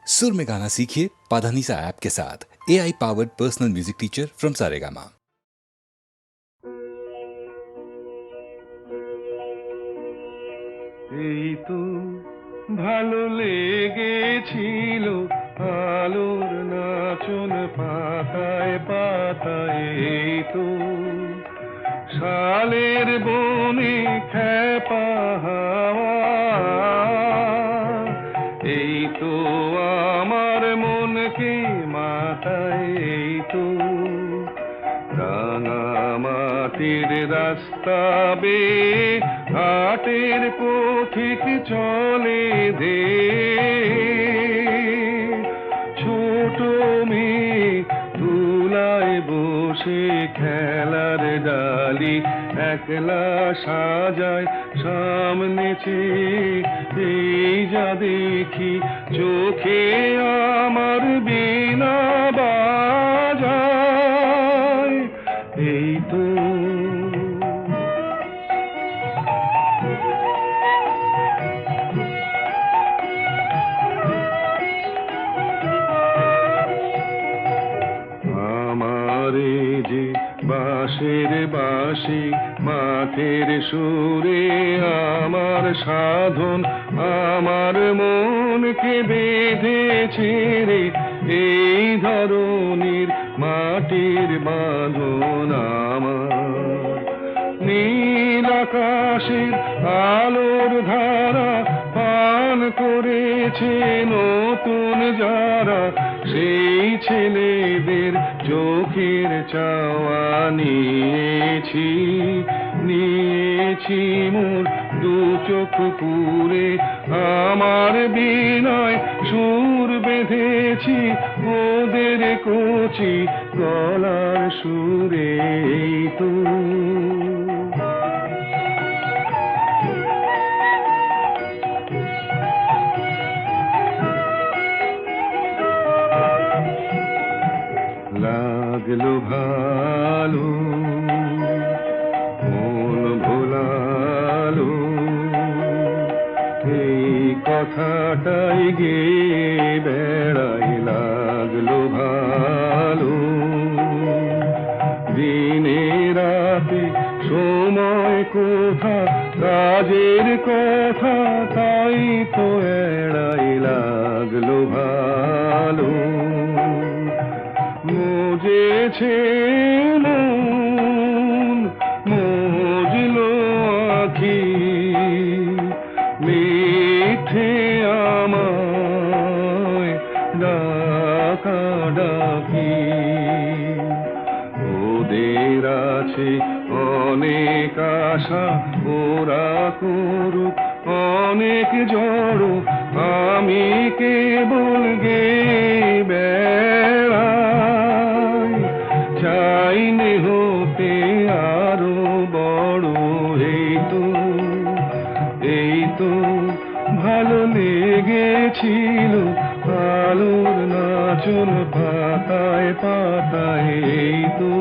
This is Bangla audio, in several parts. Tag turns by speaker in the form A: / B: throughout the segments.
A: सुर में गाना सीखिए पाधानीसा ऐप के साथ। AI powered personal music teacher from Saregama.
B: এই তো ভালো লেগেছিল আলোর নাচন পাতায় পাতায়, এই তো শালের বনে খেপা হাওয়া, এই তো আমার মনকে মাতায়, এই তো রাঙামাটির রাস্তা বেয়ে ঘাটের পথিক চলে দে, ছোট মেয়ে তুলায় বসে খেলার ডালি একলা সাজায় সামনে চেয়ে, এই যা দেখি চোখে আমার বিনা বাজায়, এই তো আমারে যে বাঁশের বাঁশি মাঠের সুরে আমার সাধন, আমার মনকে বেঁধেছে রে এই ধরনীর মাটির বাঁধন, আমার নীল আকাশের আলোর ধারা পান করেছে নতুন যারা, সেই ছেলেদের চোখের চাওয়া নিয়েছি, নিয়েছি মোর দু চোখ পুরে, আমার বিনয় সুর বেঁধেছি ওদের কচি গলার সুরে, এই তো লাগলো ভালো মন ভোলালো, এই কথাটাই গে বেড়াই, লাগলো ভালো দিনে রাতে সময় কোথা কাজের কথা তাই তো এড়াই, লাগলো ভালো মজেছে মন মজলো আখি, মিঠে আমায় ডাকা ডাকি, ওদের আছে অনেক আশা ওরা করুক অনেক জড়ো, আমি কেবল গে বেড়াই, চাইনে হতে আরো বড়, এই তো এই তো ভালো লেগেছিল আলোর নাচন পাতায় পাতায়, এই তো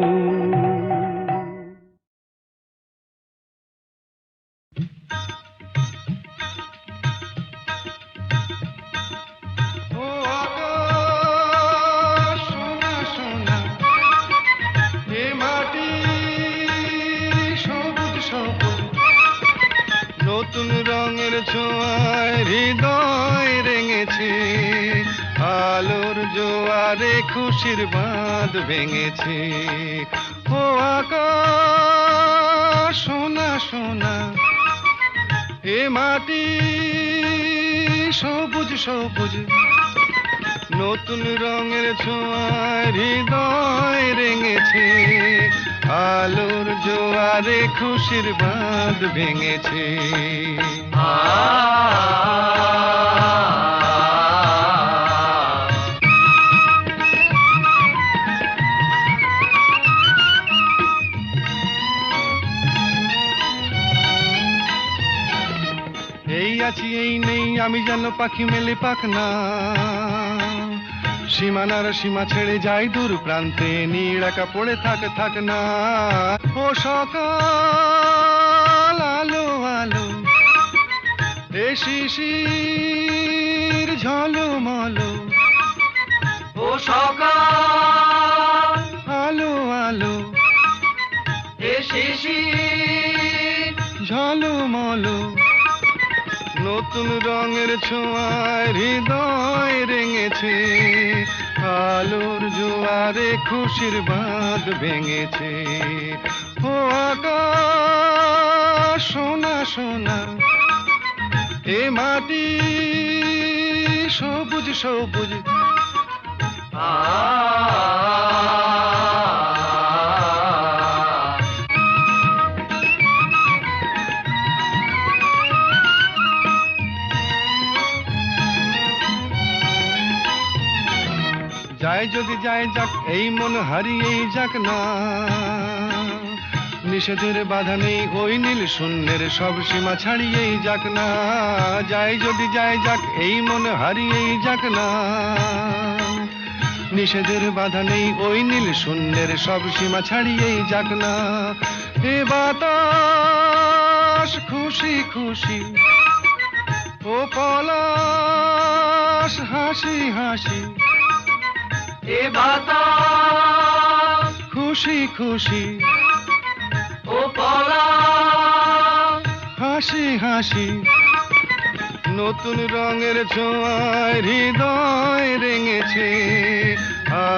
C: নতুন রঙের ছোঁয়ায় হৃদয় রেঙেছে, আলোর জোয়ারে খুশির বাঁধ ভেঙেছে, ও আকাশ সোনা সোনা, এ মাটি সবুজ সবুজ, নতুন রঙের ছোঁয়ায় হৃদয় রেঙেছে, আলোর জোয়ারে খুশির বাঁধ ভেঙেছে, এই আছি এই নেই আমি যেন পাখি মেলে পাখনা, সীমানার সীমা ছেড়ে যাই দূর প্রান্তে, নীড়াকা পড়ে থাক না, ও সকাল আলো আলো, এ শিশির ঝলমলো, নতুন রঙের ছোঁয়ায় হৃদয় রেঙেছে, আলোর জোয়ারে খুশির বাঁধ ভেঙেছে। ও আকাশ সোনা সোনা, এ মাটি সবুজ সবুজ। যায় যদি যায় যাক, এই মন হারিয়েই যাক না, নিষেধের বাধা নেই ওই নীল শূন্যের সব সীমা ছাড়িয়েই যাক না। যায় যদি যায় যাক, এই মন হারিয়েই যাক না, নিষেধের বাধা নেই ওই নীল শূন্যের সব সীমা ছাড়িয়েই যাক না। এ বাতাস খুশি খুশি, ও পলাশ হাসি হাসি। এ বাতাস খুশি খুশি, ও পলাশ হাসি হাসি। নতুন রঙের ছোঁয়ায় হৃদয় রেঙেছে,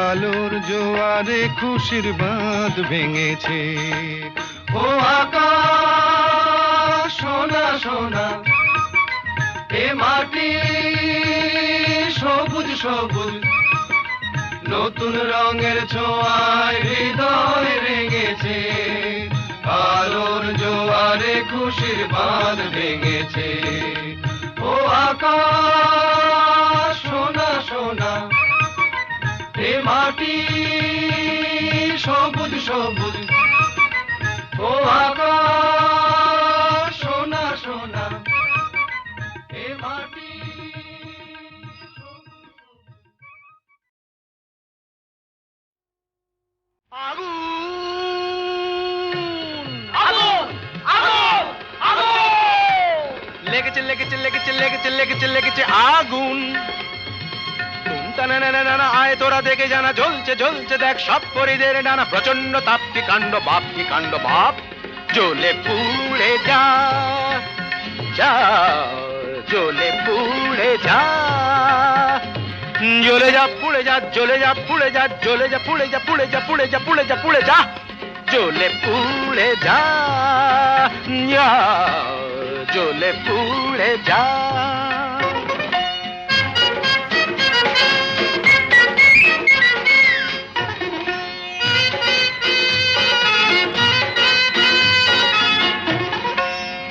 C: আলোর জোয়ারে খুশির বাঁধ ভেঙেছে। ও আকাশ সোনা সোনা, এ মাটি সবুজ সবুজ। নতুন রঙের ছোঁয়ায় হৃদয় রেঙেছে, আলোর জোয়ারে খুশির বাঁধ ভেঙেছে। ও আকাশ সোনা সোনা, এ মাটি সবুজ সবুজ। ও আকাশ সোনা সোনা, এ মাটি লেগেছে লেগেছে লেগেছে লেগেছে লেগেছে লেগেছে আগুন। আয় তোরা দেখে জানা, জ্বলছে জ্বলছে দেখ সব পরিদের ডানা, প্রচন্ড তাপ্তি কাণ্ড বাপ কি কাণ্ড বাপ। জ্বলে পুড়ে যা যা, জ্বলে পুড়ে যা, জ্বলে যা পুড়ে যা, জ্বলে যা পুড়ে যা, জ্বলে যা পুড়ে যা, পুড়ে যা পুড়ে যা, পুড়ে যা পুড়ে যা, জ্বলে পুড়ে যা, জ্বলে পুড়ে যা।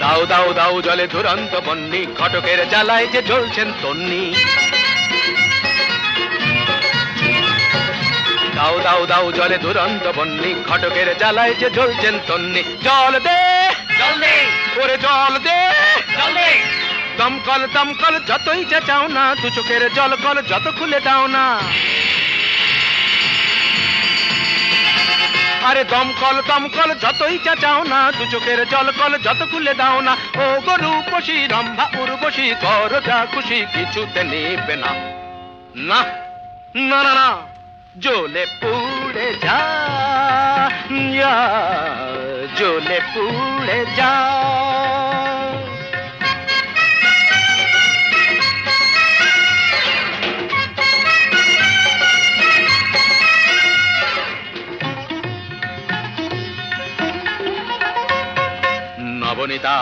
C: দাও দাও দাও জলে দুরন্ত বন্যি, ঘটকের জ্বালায় যে জ্বলছেন তন্নি। দাও দাও দাও জলে দুরন্ত বন্যি, ঘটকের জ্বালায় যে জ্বলছেন তন্নি। জল দে জল দে, ওরে জল দে জল দে। দমকল দমকল যতই যা চাও না, দু চোখের জল কল যত খুলে দাও না। আরে দমকল দমকল যতই যা চাও না, দু চোখের জল কল যত খুলে দাও না। ও গরু পশি রম্ভা উর্বশী, কর যা খুশি কিছুতে নেবে না। না না না না, জ্বলে পুড়ে যা, জ্বলে পুড়ে যা। নবনীতা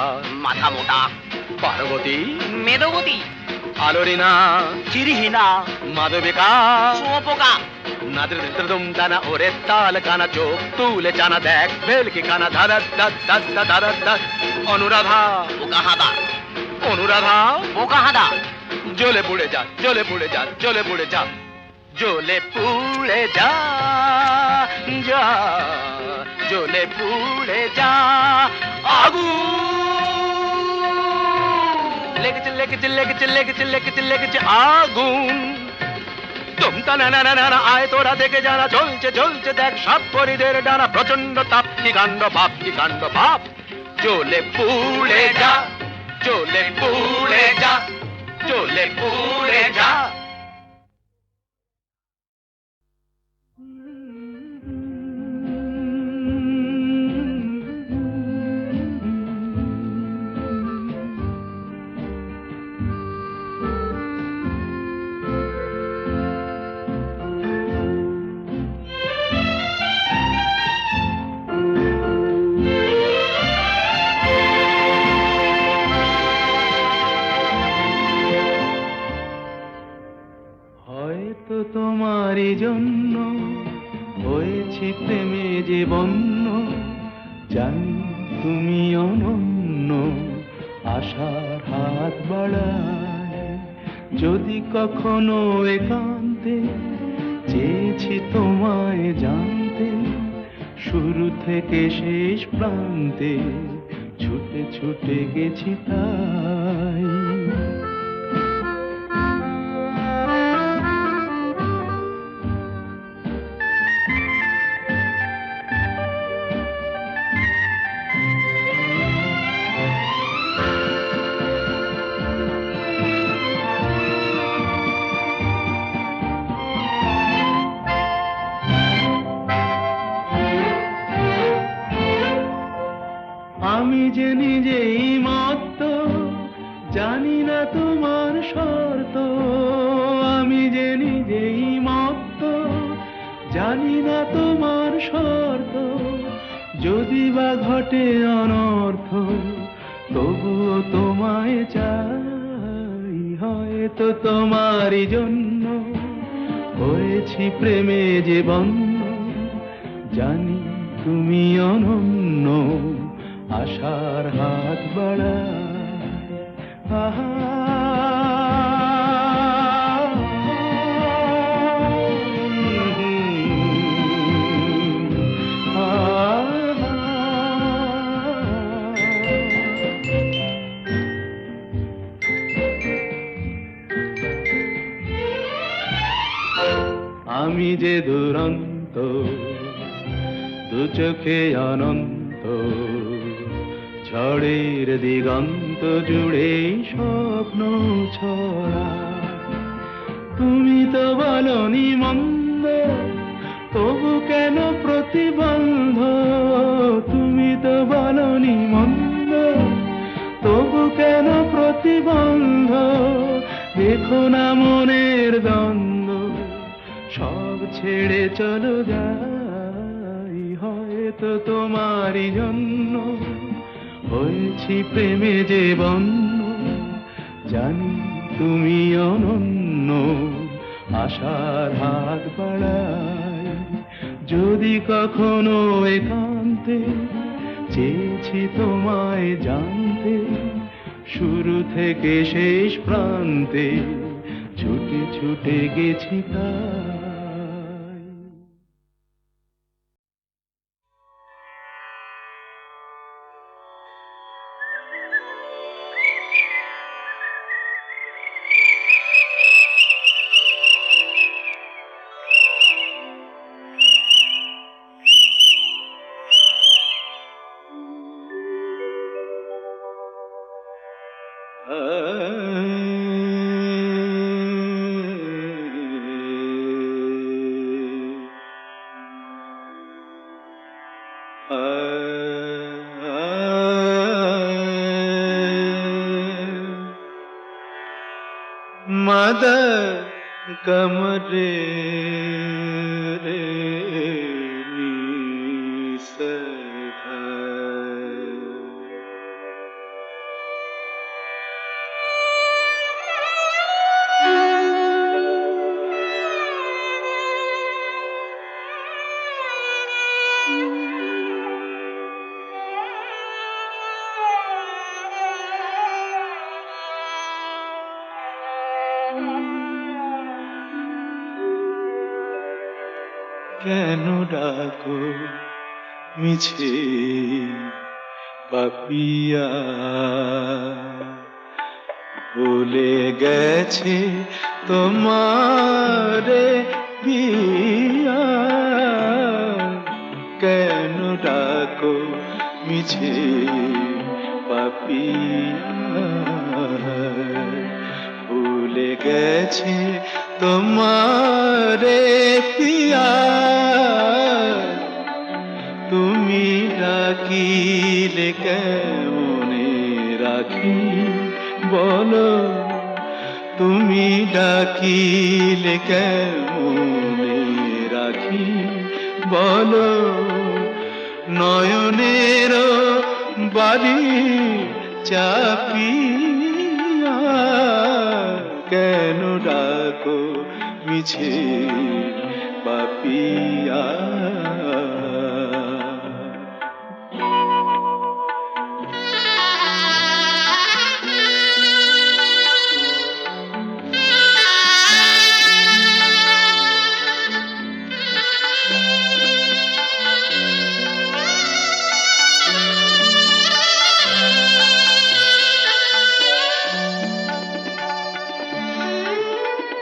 C: মাথা মোটা, পার্বতী মেদবতী, আলোরিনা চিরহীনা, মাধবিকা শুয়োপোকা, নাদের দুম দানা ওরে তাল কানা, চোখ তুলে জানা দেখ ভেলকি কানা, ধারা ধারা ধারা ধারা। অনুরাধা বোকা হাদা, অনুরাধা বোকা হাদা। জ্বলে পুড়ে যা, জ্বলে পুড়ে যা, জ্বলে পুড়ে যা, জ্বলে পুড়ে যা, যা জ্বলে পুড়ে যা। আগুন লেগেছে লেগেছে লেগেছে লেগেছে লেগেছে লেগেছে আগুন। তুমতা না না না না, আয় তোরা দেখে যারা, জ্বলছে জ্বলছে দেখ সব পরিদের ডানা, প্রচন্ড তাপ্তি কাণ্ড বাপ কি কাণ্ড বাপ। জ্বলে পুড়ে যা, জ্বলে পুড়ে যা, জ্বলে পুড়ে যা।
B: হয়তো তোমারই জন্য হয়েছে প্রেমে যে বন্য, জানি তুমি অনন্য, আশার হাত বাড়ায়। যদি কখনো একান্তে চেয়েছি তোমায় জানতে, শুরু থেকে শেষ প্রান্তে ছুটে ছুটে গেছি তাই। আমি যে নিজেই মত্ত, জানি না তোমার শর্ত। আমি যে নিজেই মত্ত, জানি না তোমার শর্ত। যদি বা ঘটে অনর্থ, তবুও তোমায় চাই। হয়তো তোমারই জন্য হয়েছি প্রেমে যে বন্য, জানি তুমি অনন্য, আশার হাত বাড়ায়। আহা আমি যে দুরন্ত, দু চোখে অনন্ত, ঝড়ের দিগন্ত জুড়ে স্বপ্ন ছড়া। তুমি তো বলনি মন্দ, তবু কেন প্রতিবন্ধ? তুমি তো বলনি মন্দ, তবু কেন প্রতিবন্ধ? দেখো না মনের দ্বন্দ্ব, সব ছেড়ে চলো যাই। হয়তো তোমারই জন্য হয়েছি প্রেমে যে বন্য, জানি তুমি অনন্য, আশার হাত বাড়ায়। যদি কখনো একান্তে চেয়েছি তোমায় জানতে, শুরু থেকে শেষ প্রান্তে ছুটে ছুটে গেছি তাই। मद कमरे रे কেন ডাকো মিছে পাপিয়া, ভুলে গেছে তোমারে পিয়া। কেন ডাকো মিছে পাপিয়া, ভুলে গেছে তোমারে পিয়া। তুমি ডাকিলে কেমনে রাখি বলো, তুমি ডাকিলে কেমনে রাখি বলো। নয়নের বাড়ি চাপিয়া, কেন ডাকো মিছে পাপিয়া।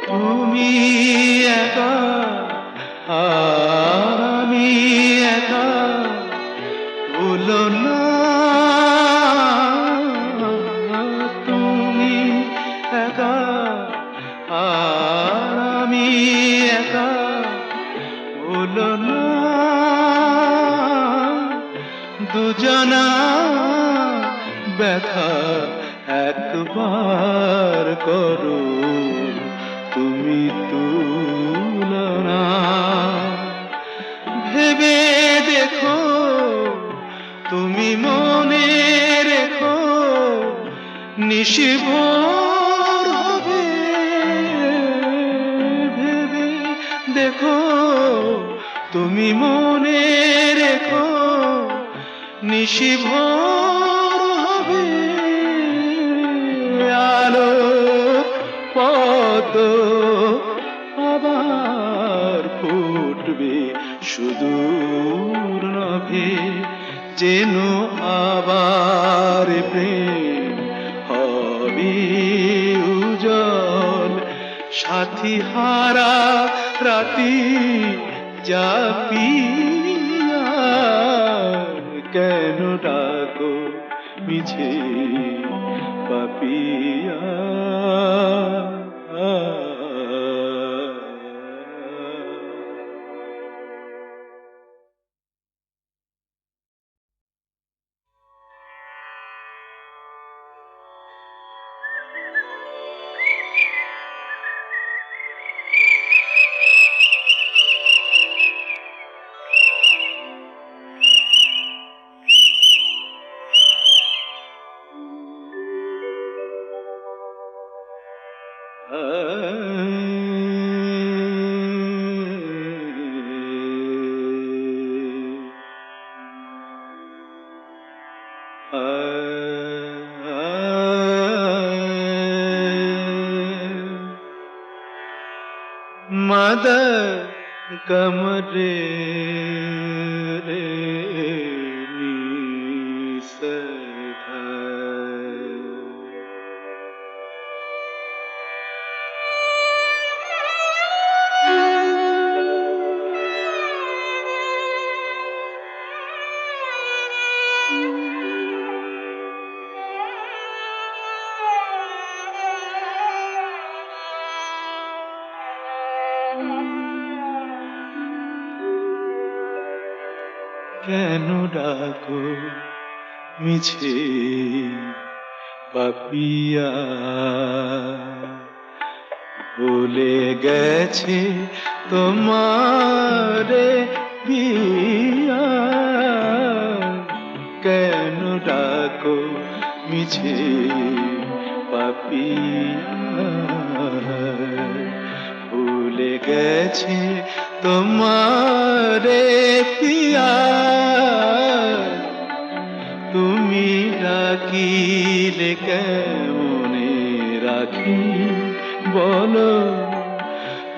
B: তুমি একা আর আমি একা, ভুলো না। তুমি একা আর আমি একা, ভুলো না। দুজনা ব্যথা একবার করো তুমি তুলনা। ভেবে দেখো তুমি মনে রেখো, নিশিভোর হবে। ভেবে দেখো তুমি মনে রেখো, নিশিভোর হবে। আলো পদ আবার ফুটবে সুদূর নভে, যেন আবার প্রেম হবে উজ্জ্বল। সাথী হারা রাতি জাপিয়া, কেন ডাকো মিছে পাপিয়া। मद कमरे रे কেন ডাকো মিছে পাপিয়া। ভুলে গেছে তোমারে পিয়া, কেন ডাকো মিছে পাপিয়া। ভুলে গেছে তোমারে পিয়া, তুমি ডাকিলে কেমনে রাখি বলো।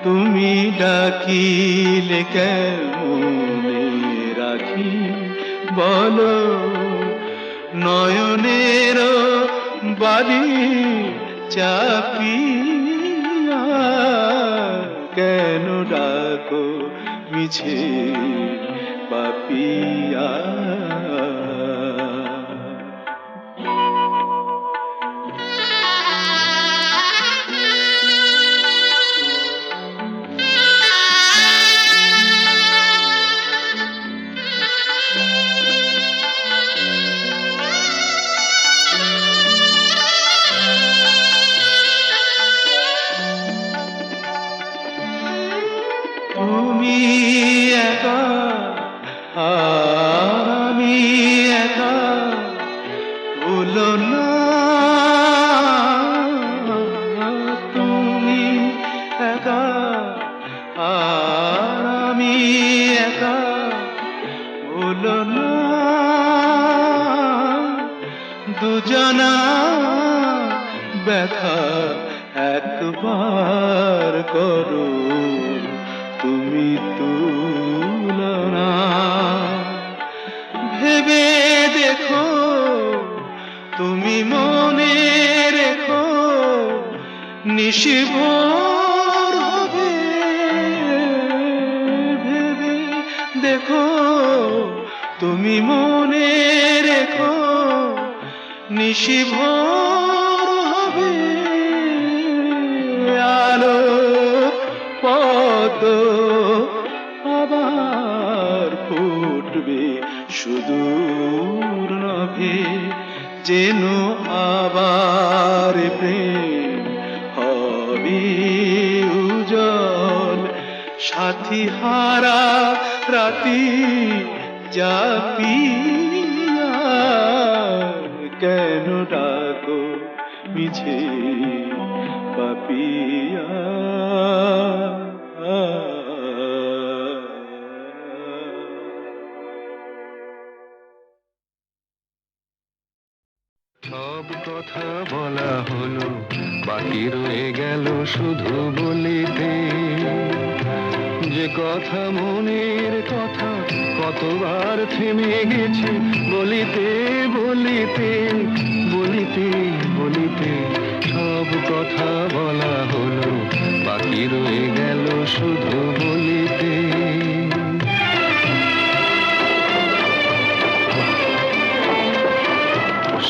B: তুমি ডাকিলে কেমনে রাখি বলো। নয়নের বাড়ি চাপিয়া, কেন ডাকো মিছে পাপিয়া। তুমি একা আর আমি একা, ভুলো না। তুমি একা আর আমি একা ভুলো না দুজনা ব্যথা একবার করো তুমি তুলনা ভেবে দেখো তুমি মনে রেখো নিশিভোর হবে ভেবে দেখো তুমি মনে রেখো নিশিভোর হবে আলো পদ্ম আবার ফুটবে সুদূর নভে যেন আবার প্রেম হবে উজ্জ্বল সাথী হারা রাতি জাপিয়া কেন ডাকো মিছে পাপিয়া
D: সব কথা বলা হলো বাকি রয়ে গেল শুধু বলিতে যে কথা মনের কথা কতবার থেমে গেছে বলিতে বলিতে বলিতে বলিতে সব কথা বলা হলো বাকি রয়ে গেল শুধু বলিতে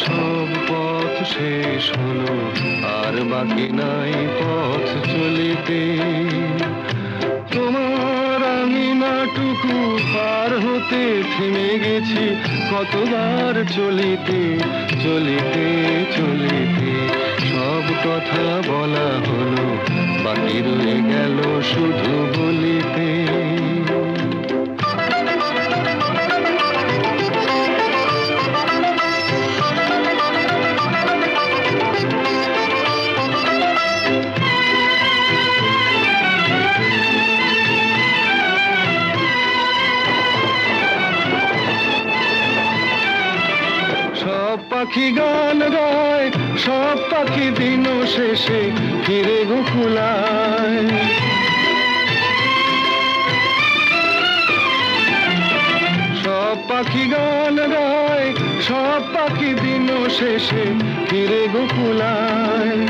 D: সব পথ শেষ হলো আর বাকি নাই পথ চলিতে তোমার আমি নাটুকু পার হতে থেমে গেছি কতবার চলিতে চলিতে চলিতে সব কথা বলা হলো বাকি রয়ে গেল শুধু বলিতে পাখি গান গায় সব পাখি দিন শেষে ফিরে গোকুলায় সব পাখি গান গায় সব পাখি দিন শেষে ফিরে গোকুলায়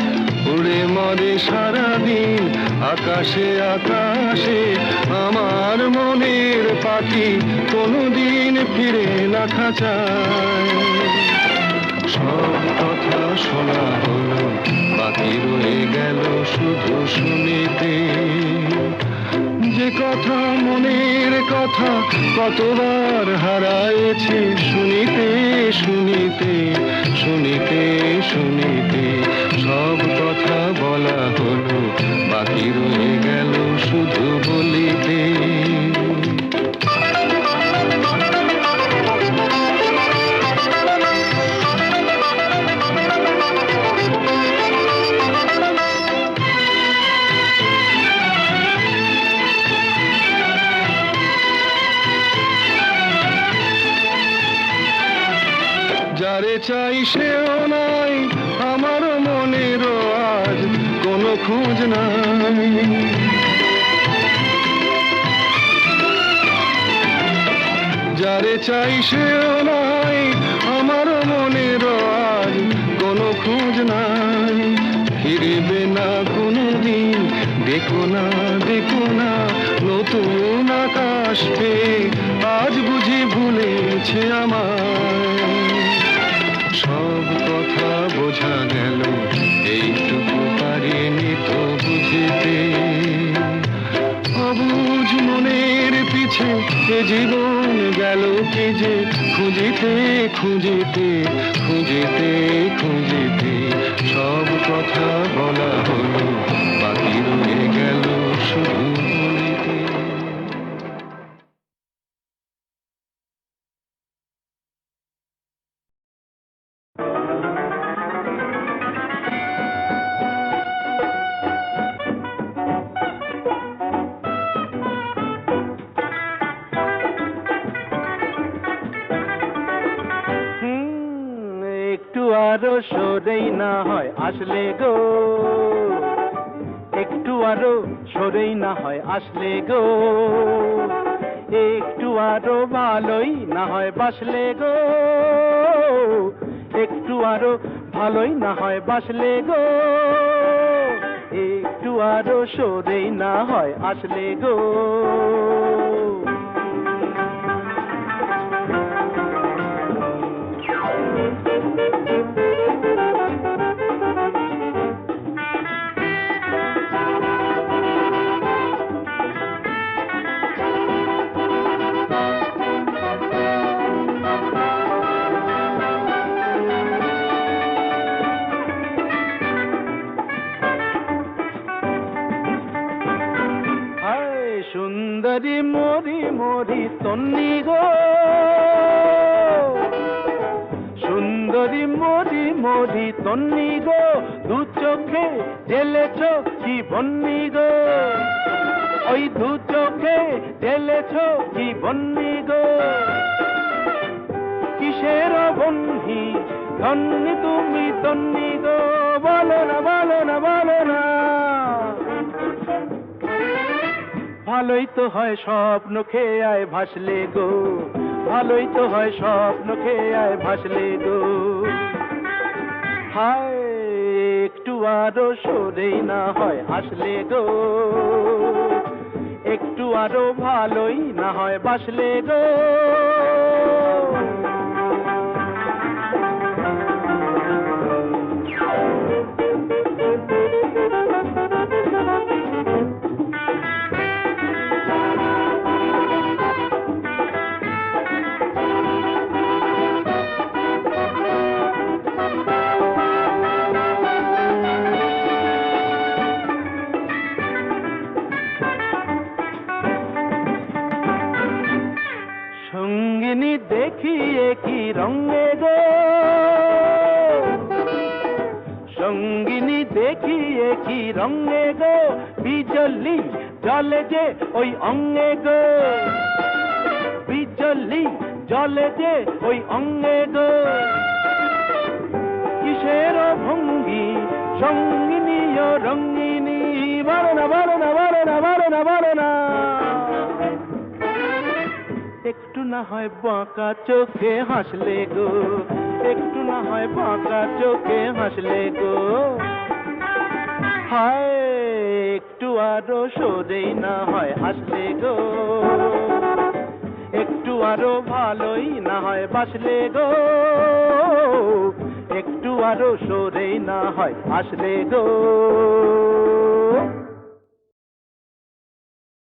D: উড়ে মরে সারাদিন আকাশে আকাশে আমার মনের পাখি কোনোদিন ফিরে না খাঁচায় সব কথা শোনা হলো বাকি রয়ে গেল শুধু শুনিতে যে কথা মনের কথা কতবার হারায়েছে শুনিতে শুনিতে শুনিতে শুনিতে সব কথা বলা হলো বাকি রয়ে গেল শুধু বলিতে যারে চাই সেও নাই আমার মনেরও আজ কোনো খোঁজ নাই যারে চাই সেও নাই আমার মনেরও আজ কোনো খোঁজ নাই ফিরবে না কোনো দিন দেখো না নতুন আকাশ পেয়ে আজ বুঝি ভুলেছে আমায় সব কথা বোঝা গেল এইটুকু পারিনি তো বুঝিতে অবুঝ মনের পিছে এ জীবন গেল কি যে খুঁজিতে খুঁজিতে খুঁজিতে খুঁজিতে সব কথা বলা হলো বাকি রয়ে গেল শুধু বলিতে সরেই না হয় আসলে গো, একটু আরো সরেই না হয় আসলে গো, একটু আরো ভালোই না হয় বাসলে গো, একটু আরো ভালোই না হয় বাসলে গো, একটু আরো সরেই না হয় আসলে গো। সুন্দরী মরি মরি তন্নি গো, সুন্দরী মরি মরি তন্নি গো, দু চোখে ঢেলেছ কি বন্নি গো, ওই দু চোখে ঢেলেছ কি বন্নি গো, কিসের বন্ধি ধন্যি তুমি তন্নি গো, বলো না বলো না বলো না। ভালোই তো হয় স্বপ্ন খেয়ে আয় ভাসলে গো, ভালোই তো হয় স্বপ্ন খেয়ে আয় ভাসলে গো, হায় একটু আরো সরেই না হয় আসলে গো, একটু আরো ভালোই না হয় বাসলে গো। সঙ্গিনী দেখিয়ে কি রঙে গো, সঙ্গিনী দেখিয়ে কি রঙে গো, বিজলি জলে যে ওই অঙ্গে গো, বিজলি জলে যে ওই অঙ্গে গো, কিসের ভঙ্গি সঙ্গিনী ও রঙ্গিনী, বলো না বলো না বলো না বলো না বলো না। একটু না হয় বাঁকা চোখে হাসলে গো, একটু না হয় বাঁকা চোখে হাসলে গো, হায় একটু আরো সরেই না হয় আসলে গো, একটু আরো ভালোই না হয় বাসলে গো, একটু আরো সরেই না হয় আসলে গো।